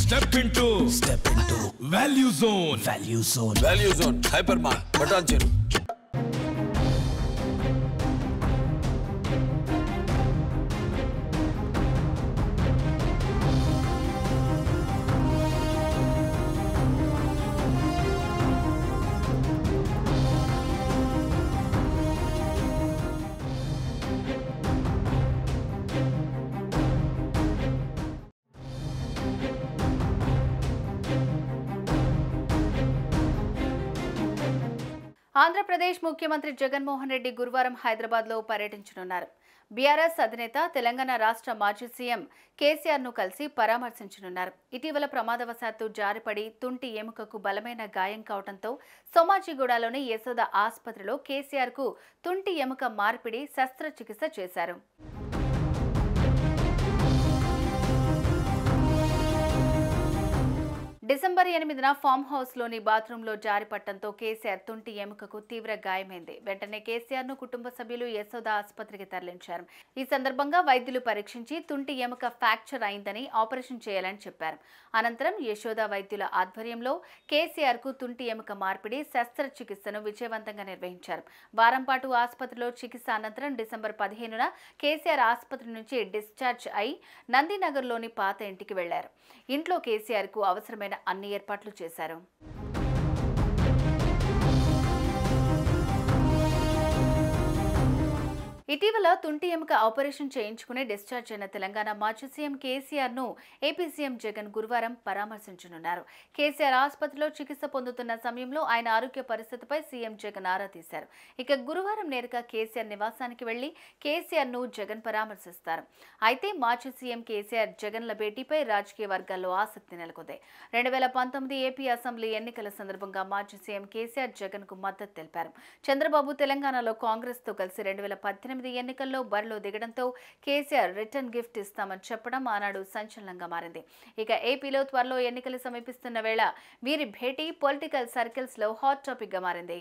Step into Value Zone. Value Zone. Hypermart. Button. Andhra Pradesh ముఖ్యమంత్రి జగన్మోహన్ రెడ్డి గురువారం హైదరాబాద్లో పర్యటించనున్నారు. బీఆర్ఎస్ అధినేత తెలంగాణ రాష్ట్ర మాజీ సీఎం కేసీఆర్ను కలిసి పరామర్శించనున్నారు. ఇటీవల ప్రమాదవశాత్తు జారిపడి తుంటి ఎముకకు బలమైన గాయం కావడంతో సోమాజిగూడలోని యశోద ఆసుపత్రిలో కేసీఆర్కు తుంటి ఎముక మార్పిడి శస్త్రచికిత్స చేశారు. డిసెంబర్ 8న ఫామ్ హౌస్లోని బాత్రూంలో జారిపట్టడంతో కేసీఆర్ తుంటి ఎముకకు తీవ్ర గాయమైంది. వెంటనే కేసీఆర్ను కుటుంబ సభ్యులు యశోద ఆసుపత్రికి తరలించారు. ఈ సందర్భంగా వైద్యులు పరీక్షించి తుంటి ఎముక ఫ్రాక్చర్ అయిందని ఆపరేషన్ చేయాలని చెప్పారు. అనంతరం యశోద వైద్యుల ఆధ్వర్యంలో కేసీఆర్కు తుంటి ఎముక మార్పిడి శస్త్రచికిత్సను విజయవంతంగా నిర్వహించారు. వారం పాటు ఆసుపత్రిలో చికిత్స అనంతరం డిసెంబర్ 15న కేసీఆర్ ఆసుపత్రి నుంచి డిశ్చార్జ్ అయి నందినగర్లోని పాత ఇంటికి వెళ్లారు. ఇంట్లో కేసీఆర్కు అవసరమైన అన్ని ఏర్పాట్లు చేశారు. ఇటీవల తుంటి ఎముక ఆపరేషన్ చేయించుకుని డిశ్చార్జ్ అయిన తెలంగాణ మాజీ సీఎం కేసీఆర్ను ఏపీ సీఎం జగన్ గురువారం పరామర్శించనున్నారు. కేసీఆర్ ఆసుపత్రిలో చికిత్స పొందుతున్న సమయంలో ఆయన ఆరోగ్య పరిస్థితిపై సీఎం జగన్ ఆరా తీశారు. ఇక గురువారం నేరుగా కేసీఆర్ నివాసానికి వెళ్లి కేసీఆర్ను జగన్ పరామర్శిస్తారు. అయితే మాజీ సీఎం కేసీఆర్ జగన్ల భేటీపై రాజకీయ వర్గాల్లో ఆసక్తి నెలకొంది. 2019 ఏపీ అసెంబ్లీ ఎన్నికల సందర్భంగా మాజీ సీఎం కేసీఆర్ జగన్కు మద్దతు తెలిపారు. చంద్రబాబు తెలంగాణలో కాంగ్రెస్తో కలిసి 2018 ఎన్నికల్లో బరిలో దిగడంతో కేసీఆర్ రిటర్న్ గిఫ్ట్ ఇస్తామని చెప్పడం ఆనాడు సంచలనంగా మారింది. ఇక ఏపీలో త్వరలో ఎన్నికలు సమీపిస్తున్న వేళ వీరి భేటీ పొలిటికల్ సర్కిల్స్ లో హాట్ టాపిక్ గా మారింది.